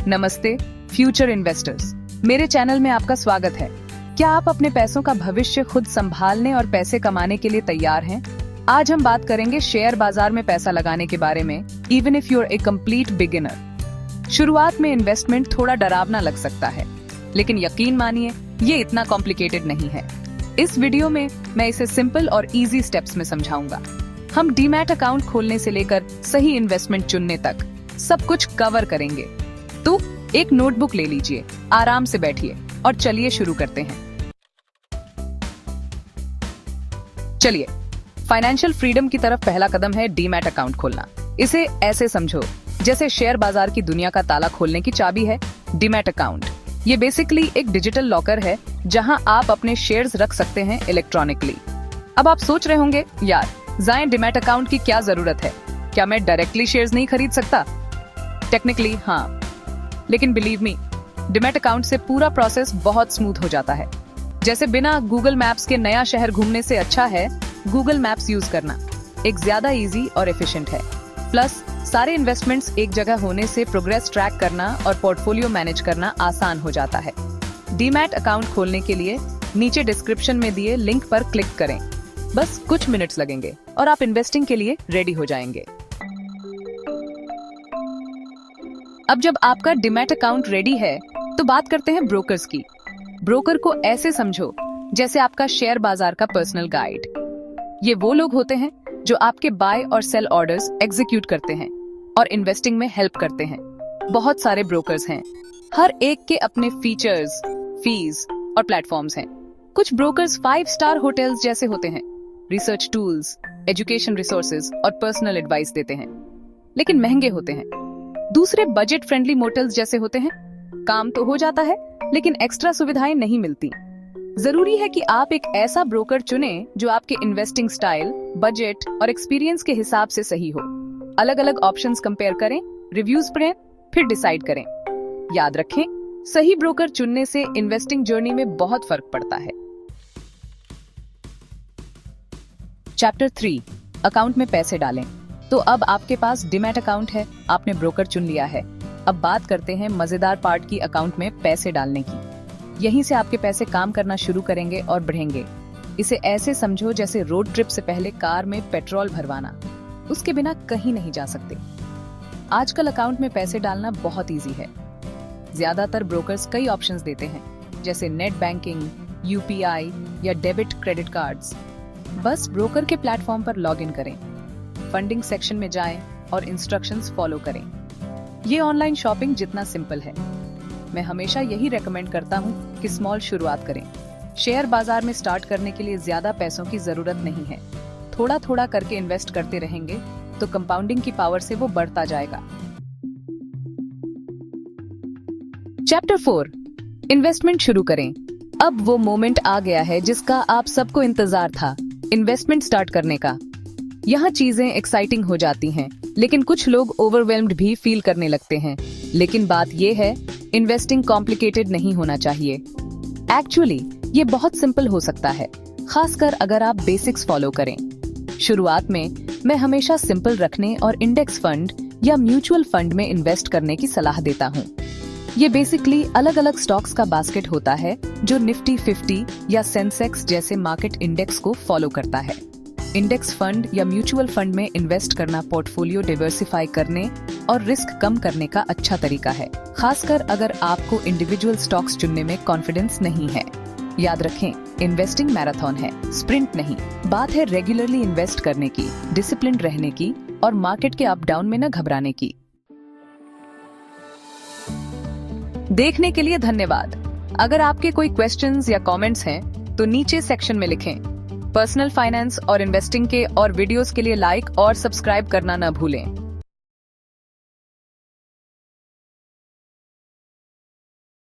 नमस्ते future investors, मेरे channel में आपका स्वागत है। क्या आप अपने पैसों का भविष्य खुद संभालने और पैसे कमाने के लिए तैयार हैं? आज हम बात करेंगे शेयर बाजार में पैसा लगाने के बारे में, even if you are a complete beginner. शुरुआत में इन्वेस्टमेंट थोड़ा डरावना लग सकता है, लेकिन यकीन मानिए ये इतना कॉम्प्लिकेटेड नहीं है। इस वीडियो में मैं इसे सिंपल और इजी स्टेप्स में समझाऊंगा। हम डीमैट अकाउंट खोलने से लेकर सही इन्वेस्टमेंट चुनने तक सब कुछ कवर करेंगे। तो एक नोटबुक ले लीजिए, आराम से बैठिए और चलिए शुरू करते हैं। चलिए, फाइनेंशियल फ्रीडम की तरफ पहला कदम है डीमैट अकाउंट खोलना। इसे ऐसे समझो जैसे शेयर बाजार की दुनिया का ताला खोलने की चाबी है डीमैट अकाउंट। ये बेसिकली एक डिजिटल लॉकर है जहां आप अपने शेयर्स रख सकते हैं इलेक्ट्रॉनिकली। अब आप सोच रहे होंगे, यार जाएं डीमैट अकाउंट की क्या जरूरत है? क्या मैं डायरेक्टली शेयर्स नहीं खरीद सकता? टेक्निकली हाँ, लेकिन बिलीव मी, डीमैट अकाउंट से पूरा प्रोसेस बहुत स्मूथ हो जाता है। जैसे बिना गूगल मैप्स के नया शहर घूमने से अच्छा है गूगल मैप्स यूज करना। एक ज्यादा इजी और एफिशिएंट है। प्लस सारे इन्वेस्टमेंट्स एक जगह होने से प्रोग्रेस ट्रैक करना और पोर्टफोलियो मैनेज करना आसान हो जाता है। डीमैट अकाउंट खोलने के लिए नीचे डिस्क्रिप्शन में दिए लिंक पर क्लिक करें। बस कुछ मिनट्स लगेंगे और आप इन्वेस्टिंग के लिए रेडी हो जाएंगे। अब जब आपका डीमैट अकाउंट रेडी है तो बात करते हैं ब्रोकर्स की। ब्रोकर को ऐसे समझो जैसे आपका शेयर बाजार का पर्सनल गाइड। ये वो लोग होते हैं जो आपके बाय और सेल ऑर्डर्स एग्जीक्यूट करते हैं और इन्वेस्टिंग में हेल्प करते हैं। बहुत सारे ब्रोकर्स हैं, हर एक के अपने फीचर्स, फीस और प्लेटफॉर्म्स हैं। कुछ ब्रोकर्स 5 स्टार होटल्स जैसे होते हैं, रिसर्च टूल्स, एजुकेशन रिसोर्सेज और पर्सनल एडवाइस देते हैं, लेकिन महंगे होते हैं। दूसरे बजट फ्रेंडली मोटल्स जैसे होते हैं, काम तो हो जाता है लेकिन एक्स्ट्रा सुविधाएं नहीं मिलती। जरूरी है कि आप एक ऐसा ब्रोकर चुनें जो आपके इन्वेस्टिंग स्टाइल, बजट और एक्सपीरियंस के हिसाब से सही हो। अलग अलग ऑप्शंस कंपेयर करें, रिव्यूज पढ़ें, फिर डिसाइड करें। याद रखें, सही ब्रोकर चुनने से इन्वेस्टिंग जर्नी में बहुत फर्क पड़ता है। चैप्टर 3, अकाउंट में पैसे डालें। तो अब आपके पास डीमैट अकाउंट है, आपने ब्रोकर चुन लिया है। अब बात करते हैं मजेदार पार्ट की, अकाउंट में पैसे डालने की। यहीं से आपके पैसे काम करना शुरू करेंगे और बढ़ेंगे। इसे ऐसे समझो जैसे रोड ट्रिप से पहले कार में पेट्रोल भरवाना, उसके बिना कहीं नहीं जा सकते। आजकल अकाउंट में पैसे डालना बहुत इजी है। ज्यादातर ब्रोकर्स कई ऑप्शंस देते हैं, जैसे नेट बैंकिंग, यूपीआई या डेबिट क्रेडिट कार्ड्स। बस ब्रोकर के प्लेटफॉर्म पर लॉग इन करें, फंडिंग सेक्शन में जाएं और इंस्ट्रक्शंस फॉलो करें। ये ऑनलाइन शॉपिंग जितना सिंपल है। मैं हमेशा यही रेकमेंड करता हूँ कि स्मॉल शुरुआत करें। शेयर बाजार में स्टार्ट करने के लिए ज्यादा पैसों की जरूरत नहीं है। थोड़ा थोड़ा करके इन्वेस्ट करते रहेंगे तो कंपाउंडिंग की पावर से वो बढ़ता जाएगा। चैप्टर 4, इन्वेस्टमेंट शुरू करें। अब वो मोमेंट आ गया है जिसका आप सबको इंतजार था, इन्वेस्टमेंट स्टार्ट करने का। यहाँ चीजें एक्साइटिंग हो जाती हैं, लेकिन कुछ लोग ओवरवेल्म्ड भी फील करने लगते हैं। लेकिन बात ये है, इन्वेस्टिंग कॉम्प्लिकेटेड नहीं होना चाहिए। एक्चुअली ये बहुत सिंपल हो सकता है, खासकर अगर आप बेसिक्स फॉलो करें। शुरुआत में मैं हमेशा सिंपल रखने और इंडेक्स फंड या म्यूचुअल फंड में इन्वेस्ट करने की सलाह देता हूँ। ये बेसिकली अलग अलग स्टॉक्स का बास्केट होता है जो निफ्टी 50 या सेंसेक्स जैसे मार्केट इंडेक्स को फॉलो करता है। इंडेक्स फंड या म्यूचुअल फंड में इन्वेस्ट करना पोर्टफोलियो डाइवर्सिफाई करने और रिस्क कम करने का अच्छा तरीका है, खासकर अगर आपको इंडिविजुअल स्टॉक्स चुनने में कॉन्फिडेंस नहीं है। याद रखें, इन्वेस्टिंग मैराथन है, स्प्रिंट नहीं। बात है रेगुलरली इन्वेस्ट करने की, डिसिप्लिन रहने की और मार्केट के अप डाउन में न घबराने की। देखने के लिए धन्यवाद। अगर आपके कोई क्वेश्चंस या कमेंट्स हैं तो नीचे सेक्शन में लिखें। पर्सनल फाइनेंस और इन्वेस्टिंग के और वीडियोस के लिए लाइक और सब्सक्राइब करना न भूलें।